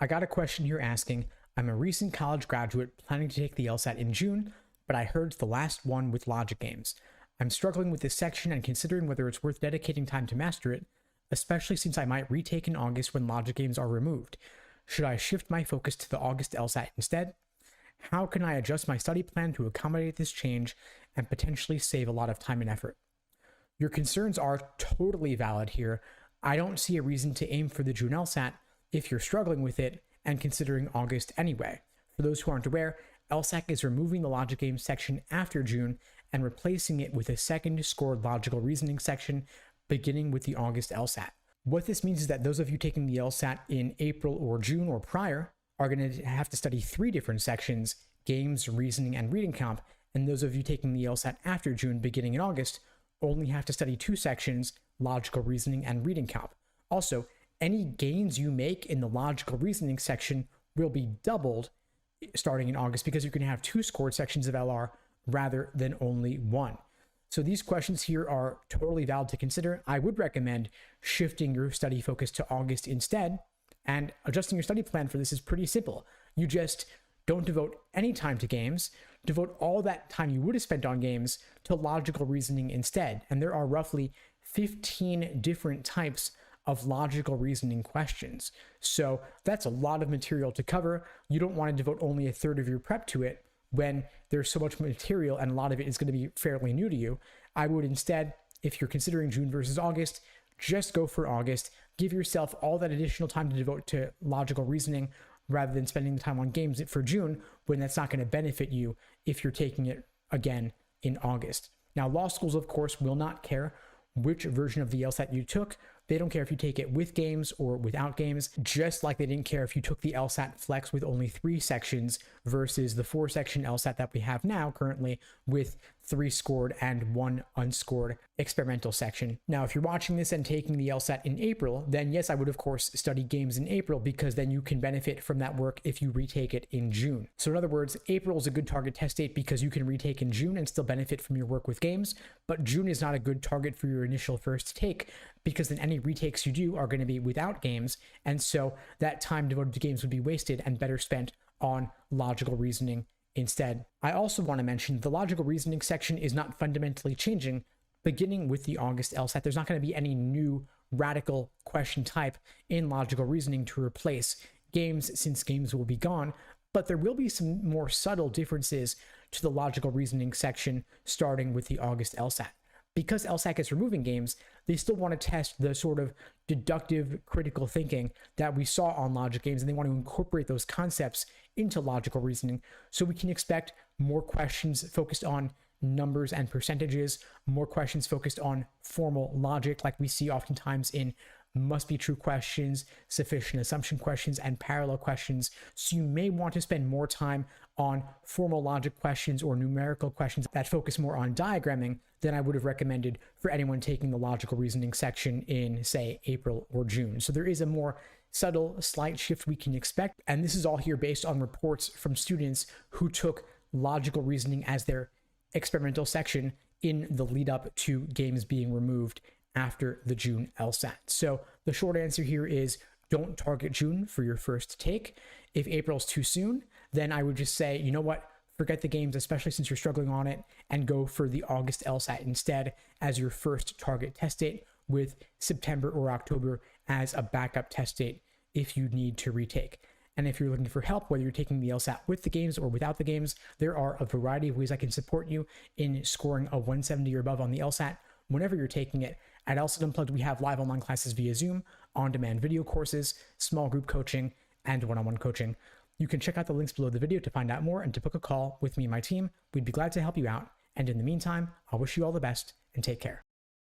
I got a question here asking, I'm a recent college graduate planning to take the LSAT in June, but I heard it's the last one with logic games. I'm struggling with this section and considering whether it's worth dedicating time to master it, especially since I might retake in August when logic games are removed. Should I shift my focus to the August LSAT instead? How can I adjust my study plan to accommodate this change and potentially save a lot of time and effort? Your concerns are totally valid here. I don't see a reason to aim for the June LSAT if you're struggling with it and considering August anyway. For those who aren't aware, LSAT is removing the logic game section after June and replacing it with a second scored logical reasoning section beginning with the August LSAT. What this means is that those of you taking the LSAT in April or June or prior are going to have to study 3 different sections: games, reasoning, and reading comp, and those of you taking the LSAT after June beginning in August only have to study 2 sections, logical reasoning and reading comp. Also, any gains you make in the logical reasoning section will be doubled starting in August because you're going to have 2 scored sections of LR rather than only 1. So these questions here are totally valid to consider. I would recommend shifting your study focus to August instead, and adjusting your study plan for this is pretty simple. You just don't devote any time to games, devote all that time you would have spent on games to logical reasoning instead. And there are roughly 15 different types of logical reasoning questions. So that's a lot of material to cover. You don't want to devote only a third of your prep to it when there's so much material and a lot of it is going to be fairly new to you. I would instead, if you're considering June versus August, just go for August. Give yourself all that additional time to devote to logical reasoning rather than spending the time on games for June when that's not going to benefit you if you're taking it again in August. Now, law schools, of course, will not care which version of the LSAT you took. They don't care if you take it with games or without games, just like they didn't care if you took the LSAT Flex with only 3 sections versus the 4-section LSAT that we have now currently with 3 scored and 1 unscored experimental section. Now, if you're watching this and taking the LSAT in April, then yes, I would of course study games in April because then you can benefit from that work if you retake it in June. So in other words, April is a good target test date because you can retake in June and still benefit from your work with games, but June is not a good target for your initial first take because then any retakes you do are going to be without games, and so that time devoted to games would be wasted and better spent on logical reasoning instead. I also want to mention the logical reasoning section is not fundamentally changing beginning with the August LSAT. There's not going to be any new radical question type in logical reasoning to replace games since games will be gone, but there will be some more subtle differences to the logical reasoning section starting with the August LSAT. Because LSAT is removing games, they still want to test the sort of deductive critical thinking that we saw on logic games, and they want to incorporate those concepts into logical reasoning. So we can expect more questions focused on numbers and percentages, more questions focused on formal logic like we see oftentimes in must be true questions, sufficient assumption questions, and parallel questions. So you may want to spend more time on formal logic questions or numerical questions that focus more on diagramming than I would have recommended for anyone taking the logical reasoning section in, say, April or June. So there is a more subtle, slight shift we can expect. And this is all here based on reports from students who took logical reasoning as their experimental section in the lead up to games being removed after the June LSAT. So the short answer here is don't target June for your first take. If April's too soon, then I would just say, you know what, forget the games, especially since you're struggling on it, and go for the August LSAT instead as your first target test date, with September or October as a backup test date if you need to retake. And if you're looking for help, whether you're taking the LSAT with the games or without the games, there are a variety of ways I can support you in scoring a 170 or above on the LSAT whenever you're taking it. At LSAT Unplugged, we have live online classes via Zoom, on-demand video courses, small group coaching, and one-on-one coaching. You can check out the links below the video to find out more and to book a call with me and my team. We'd be glad to help you out. And in the meantime, I'll wish you all the best and take care.